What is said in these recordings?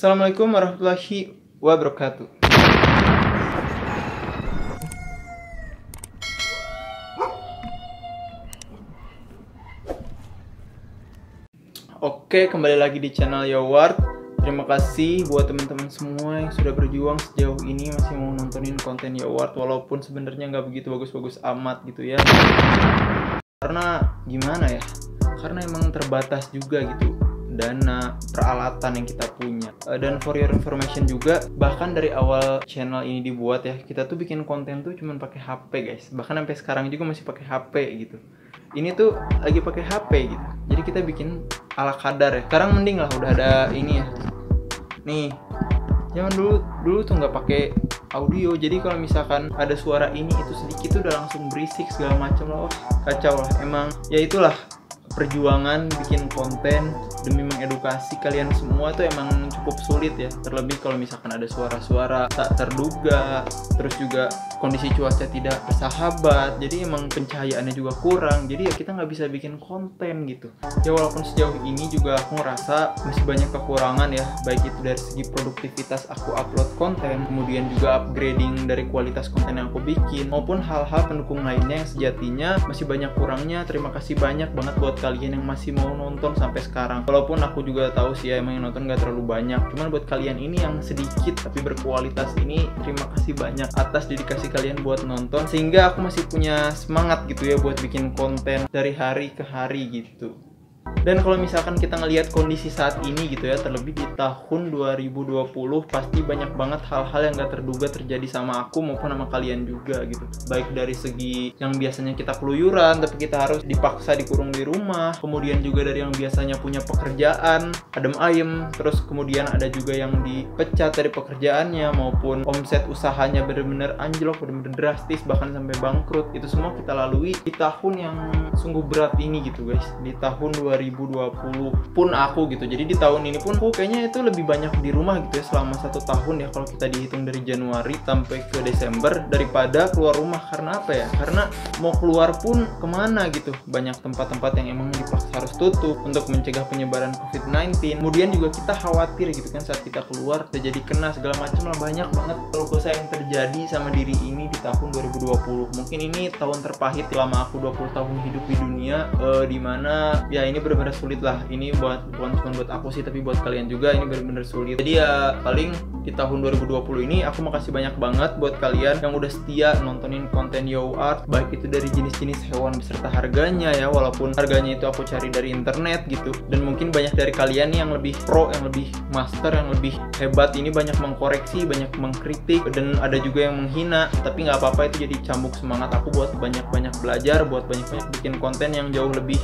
Assalamualaikum warahmatullahi wabarakatuh. Oke, kembali lagi di channel Yowart. Terima kasih buat teman-teman semua yang sudah berjuang sejauh ini masih mau nontonin konten Yowart, walaupun sebenarnya nggak begitu bagus-bagus amat gitu ya. Karena gimana ya? Karena emang terbatas juga gitu dana peralatan yang kita punya. Dan for your information juga, bahkan dari awal channel ini dibuat ya, kita tuh bikin konten tuh cuman pakai HP guys. Bahkan sampai sekarang juga masih pakai HP gitu. Ini tuh lagi pakai HP gitu. Jadi kita bikin ala kadar ya. Sekarang mending lah udah ada ini ya. Nih, zaman dulu tuh nggak pakai audio. Jadi kalau misalkan ada suara ini itu sedikit tuh udah langsung berisik segala macam lah. Kacau lah. Emang ya itulah perjuangan bikin konten demi mengedukasi kalian semua tuh emang cukup sulit ya. Terlebih kalau misalkan ada suara-suara tak terduga, terus juga kondisi cuaca tidak bersahabat, jadi emang pencahayaannya juga kurang, jadi ya kita nggak bisa bikin konten gitu ya. Walaupun sejauh ini juga aku ngerasa masih banyak kekurangan ya, baik itu dari segi produktivitas aku upload konten, kemudian juga upgrading dari kualitas konten yang aku bikin, maupun hal-hal pendukung lainnya yang sejatinya masih banyak kurangnya. Terima kasih banyak banget buat kalian yang masih mau nonton sampai sekarang. Walaupun aku juga tahu sih ya emang yang nonton gak terlalu banyak, cuman buat kalian ini yang sedikit tapi berkualitas ini, terima kasih banyak atas dedikasi kalian buat nonton, sehingga aku masih punya semangat gitu ya buat bikin konten dari hari ke hari gitu. Dan kalau misalkan kita ngelihat kondisi saat ini gitu ya, terlebih di tahun 2020, pasti banyak banget hal-hal yang gak terduga terjadi sama aku maupun sama kalian juga gitu. Baik dari segi yang biasanya kita keluyuran tapi kita harus dipaksa dikurung di rumah, kemudian juga dari yang biasanya punya pekerjaan adem ayem, terus kemudian ada juga yang dipecat dari pekerjaannya, maupun omset usahanya bener-bener anjlok, bener-bener drastis, bahkan sampai bangkrut. Itu semua kita lalui di tahun yang sungguh berat ini gitu guys, di tahun 2020 pun aku gitu. Jadi di tahun ini pun aku kayaknya itu lebih banyak di rumah gitu ya, selama 1 tahun ya kalau kita dihitung dari Januari sampai ke Desember, daripada keluar rumah. Karena apa ya, karena mau keluar pun kemana gitu, banyak tempat-tempat yang emang dipaksa harus tutup untuk mencegah penyebaran COVID-19. Kemudian juga kita khawatir gitu kan saat kita keluar terjadi kena segala macam lah, banyak banget keluh kesah yang terjadi sama diri ini di tahun 2020. Mungkin ini tahun terpahit selama aku 20 tahun hidup di dunia, dimana ya ini benar-benar sulit lah. Ini bukan cuma buat aku sih, tapi buat kalian juga ini benar-benar sulit. Jadi ya paling di tahun 2020 ini aku makasih banyak banget buat kalian yang udah setia nontonin konten Yowart, baik itu dari jenis-jenis hewan beserta harganya ya, walaupun harganya itu aku cari dari internet gitu. Dan mungkin banyak dari kalian yang lebih pro, yang lebih master, yang lebih hebat ini banyak mengkoreksi, banyak mengkritik, dan ada juga yang menghina. Tapi nggak apa-apa, itu jadi cambuk semangat aku buat banyak-banyak belajar, buat banyak-banyak bikin konten yang jauh lebih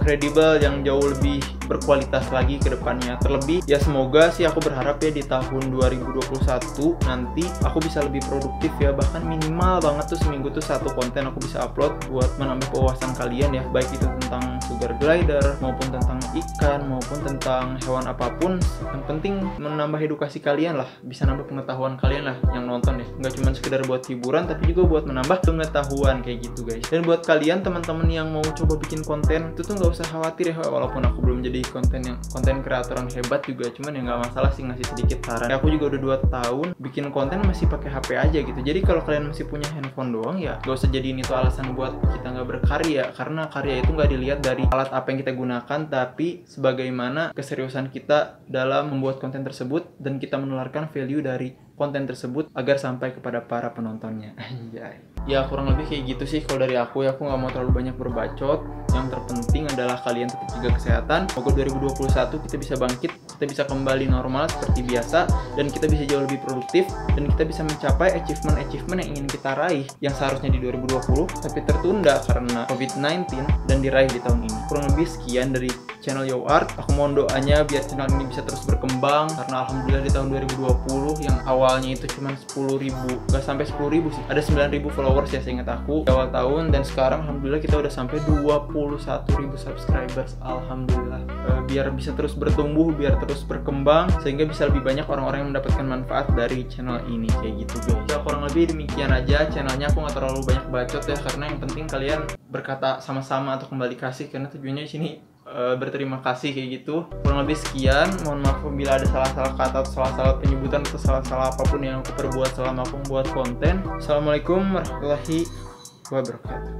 kredibel, yang jauh lebih berkualitas lagi ke depannya. Terlebih ya semoga sih aku berharap ya di tahun 2021 nanti aku bisa lebih produktif ya, bahkan minimal banget tuh seminggu tuh 1 konten aku bisa upload buat menambah wawasan kalian ya, baik itu tentang sugar glider maupun tentang ikan maupun tentang hewan apapun. Yang penting menambah edukasi kalian lah, bisa nambah pengetahuan kalian lah yang nonton ya, nggak cuma sekedar buat hiburan tapi juga buat menambah pengetahuan kayak gitu guys. Dan buat kalian teman-teman yang mau coba bikin konten itu tuh nggak usah khawatir ya, walaupun aku belum jadi konten kreator yang hebat juga, cuman ya nggak masalah sih ngasih sedikit saran. Aku juga udah 2 tahun bikin konten masih pakai HP aja gitu. Jadi kalau kalian masih punya handphone doang ya nggak usah jadiin itu alasan buat kita nggak berkarya, karena karya itu nggak dilihat dari alat apa yang kita gunakan, tapi sebagaimana keseriusan kita dalam membuat konten tersebut dan kita menularkan value dari konten tersebut agar sampai kepada para penontonnya. Anjay. Ya kurang lebih kayak gitu sih kalau dari aku ya. Aku nggak mau terlalu banyak berbacot. Yang terpenting adalah kalian tetap jaga kesehatan. Semoga 2021 kita bisa bangkit, kita bisa kembali normal seperti biasa, dan kita bisa jauh lebih produktif, dan kita bisa mencapai achievement yang ingin kita raih, yang seharusnya di 2020 tapi tertunda karena COVID-19 dan diraih di tahun ini. Kurang lebih sekian dari channel Yowart. Aku mohon doanya biar channel ini bisa terus berkembang, karena alhamdulillah di tahun 2020 yang awalnya itu cuma 10.000, gak sampai 10.000 sih, ada 9.000 followers ya seingat aku di awal tahun, dan sekarang alhamdulillah kita udah sampai 21.000 subscribers. Alhamdulillah. Biar bisa terus bertumbuh, biar terus berkembang, sehingga bisa lebih banyak orang-orang yang mendapatkan manfaat dari channel ini kayak gitu guys. Ya kurang lebih demikian aja channelnya. Aku nggak terlalu banyak bacot ya, karena yang penting kalian berkata sama-sama atau kembali kasih, karena tujuannya di sini berterima kasih kayak gitu. Kurang lebih sekian, mohon maaf bila ada salah-salah kata atau salah-salah penyebutan atau salah-salah apapun yang aku perbuat selama aku membuat konten. Assalamualaikum warahmatullahi wabarakatuh.